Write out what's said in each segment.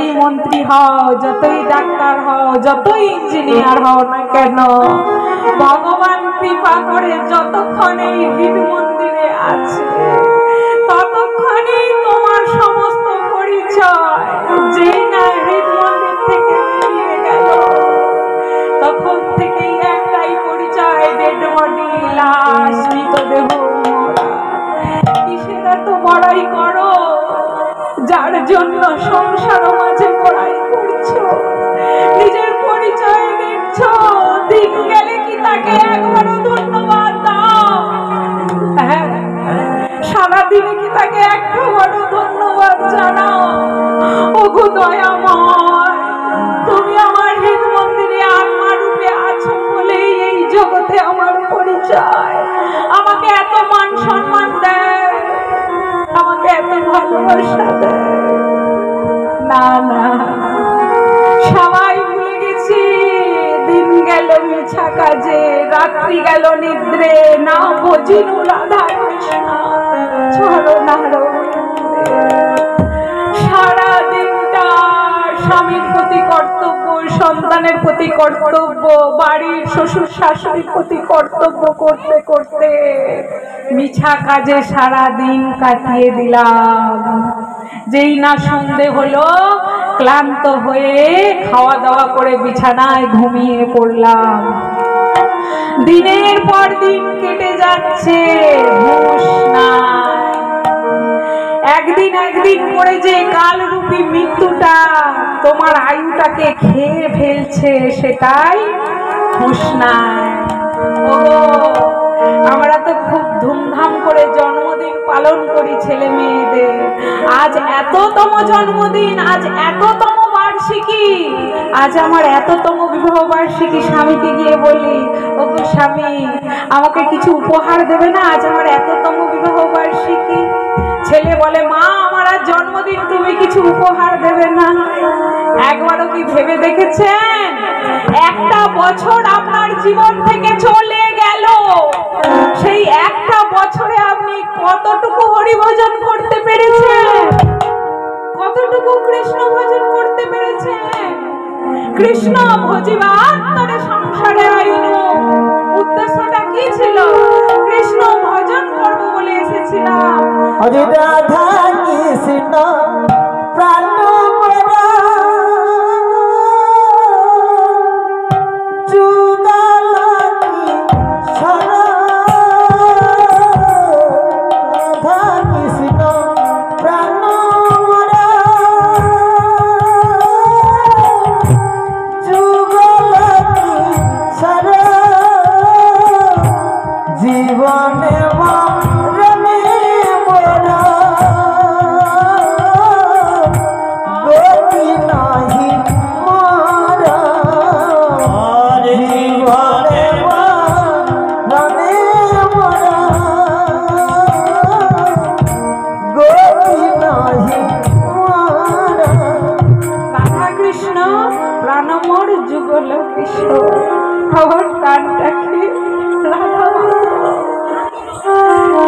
যতই মন্ত্রী হও, যতই ডাক্তার হও, যতই ইঞ্জিনিয়ার হও না কেন, ভগবান কৃপা করে যতক্ষণে হৃদ মন্দিরে আছে ততক্ষণেই তোমার সমস্ত পরিচয়। যেই না হৃদ মন্দির থেকে বেরিয়ে গেল তখন থেকেই একটাই পরিচয়, ডেড বডি, লাশ, মৃতদেহ। কিসের এত বড়াই করো? যার জন্য সংসার মাঝে বড়াই করছো, নিজের পরিচয় দিচ্ছ, দিন গেলে কি তাকে একবারও ধন্যবাদ দাও? হ্যাঁ, সারাদিনে কি তাকে একটা বড় ধন্যবাদ জানাও? ওগো দয়াময়, তুমি আমার হৃদ মন্দিরে আত্মা রূপে আছো বলেই এই জগতে আমার পরিচয়। আমাকে এত মান সম্মান দেয়, আমাকে এত ভালোবাসা দেয়। না না, সবাই ভুলে গেছি। দিন গেল মিছা কাজে, রাত্রি গেল নিদ্রে, না ভজিনু রাধা কৃষ্ণ চরণার। সারা দিনটা স্বামীর প্রতি কর্তব্য, সন্তানের প্রতি কর্তব্য, বাড়ির শ্বশুর শাশুড়ির প্রতি কর্তব্য করতে করতে মিছা কাজে সারা দিন কাটিয়ে দিলাম। যেই না সন্ধে হলো, ক্লান্ত হয়ে খাওয়া দাওয়া করে বিছানায় ঘুমিয়ে পড়লাম। দিনের পর দিন কেটে যাচ্ছে, হুঁশ নাই। একদিন একদিন করে যে কালরূপী মৃত্যুটা তোমার আয়ুটাকে খেয়ে ফেলছে, সেটাই হুঁশ নাই। ও, আমরা তো খুব ধুমধাম করে জন্মদিন পালন করি ছেলে মেয়েদের। আজ এততম জন্মদিন, আজ এততম বার্ষিকী, আজ আমার এততম বিবাহ বার্ষিকী। স্বামীকে গিয়ে বলি, ওগো স্বামী, আমাকে কিছু উপহার দেবে না? আজ আমার এততম বিবাহ বার্ষিকী। ছেলে বলে, মা আমার আজ জন্মদিন, তুমি কিছু উপহার দেবে না? একবারও কি ভেবে দেখেছেন একটা বছর আপনার জীবন থেকে চলে গেল, সেই একটা বছরে আপনি কতটুকু হরিভজন করতে পেরেছেন? কতটুকু কৃষ্ণ ভজন করতে পেরেছেন? কৃষ্ণ ভজিবান্তরে সংসারে আইনু, উদ্দেশ্যটা কি ছিল? কৃষ্ণ ভজন করবো বলে এসেছিলাম। হরে রাধা কৃষ্ণ প্রাণ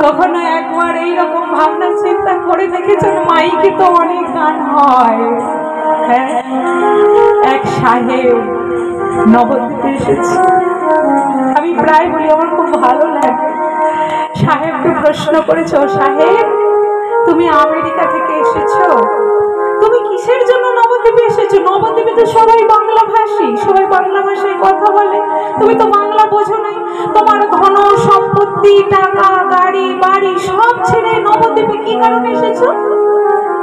কখনো একবার এইরকম ভাবনা চিন্তা করে দেখেছেন? মাইকে তো অনেক গান হয়। হ্যাঁ, এক সাহেব নবদ্বীপে এসেছে। আমি প্রায় বলি আমার খুব ভালো লাগে। সাহেবকে প্রশ্ন করেছো, সাহেব তুমি আমেরিকা থেকে এসেছো, তুমি কিসের জন্য নবদ্বীপে এসেছো? নবদ্বীপে তো সবাই বাংলা ভাষী, সবাই বাংলা ভাষায় কথা বলে, তুমি তো বাংলা বোঝো নাই। তোমার ধন সম্পত্তি, টাকা, গাড়ি বাড়ি সব ছেড়ে নবদ্বীপে কি কারণে এসেছো?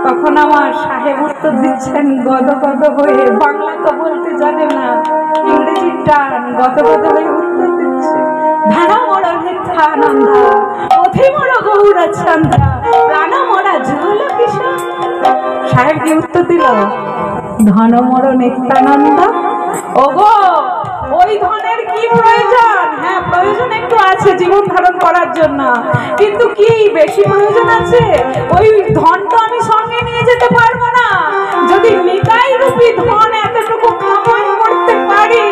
তখন আমার সাহেব উত্তর দিচ্ছেন গদগদ হয়ে, বাংলা তো বলতে জানে না, ইংরেজির টান, গদগদ হয়ে উত্তর দিচ্ছে, ধারা মরা মিথ্যানন্দা, পথে মরা গৌরা চন্দ্রা, প্রাণ মরা ঝোল কিশোর। সাহেব কি উত্তর দিল? ধন মর নিত্যানন্দ। ওগো, ওই ধনের কি প্রয়োজন? হ্যাঁ, প্রয়োজন একটু আছে জীবন ধারণ করার জন্য, কিন্তু কি বেশি প্রয়োজন আছে? ওই ধন তো আমি সঙ্গে নিয়ে যেতে পারবো না। যদি নিতাই রূপী ধন এতটুকু কামাই করতে পারি,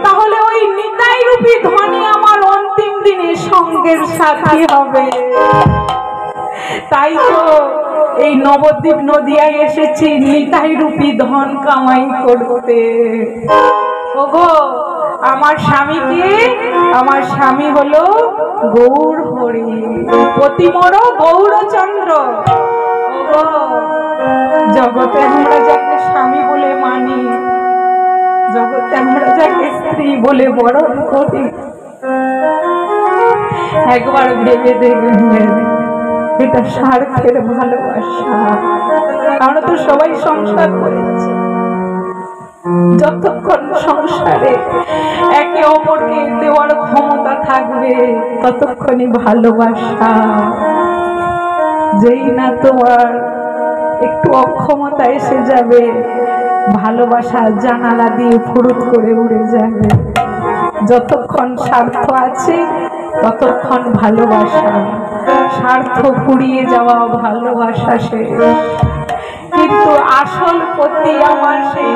তাহলে ওই নিতাই রূপী ধনই আমার অন্তিম দিনে সঙ্গের সাথী হবে। তাই তো এই নবদ্বীপ নদিয়ায় এসেছি নিতাই রূপী ধন কামাই করতে। ওগো আমার স্বামীকে, আমার স্বামী হলো গৌর হরি, পতিমর গৌরচন্দ্র। ওগো জগতে আমরা যাকে স্বামী বলে মানি, জগতে আমরা যাকে স্ত্রী বলে বরণ করি, একবার ভেবে দেখবেন এটা স্বার্থের ভালোবাসা। আমরা তো সবাই সংসার করেছি, যতক্ষণ সংসারে একে অপরকে দেওয়ার ক্ষমতা থাকবে ততক্ষণই ভালোবাসা। যেই না তোমার একটু অক্ষমতা এসে যাবে, ভালোবাসা জানালা দিয়ে ফুরুত করে উড়ে যাবে। যতক্ষণ স্বার্থ আছে ততক্ষণ ভালোবাসা, স্বার্থ ফুরিয়ে যাওয়া ভালোবাসা শেষ। কিন্তু আসল পতি আমার সেই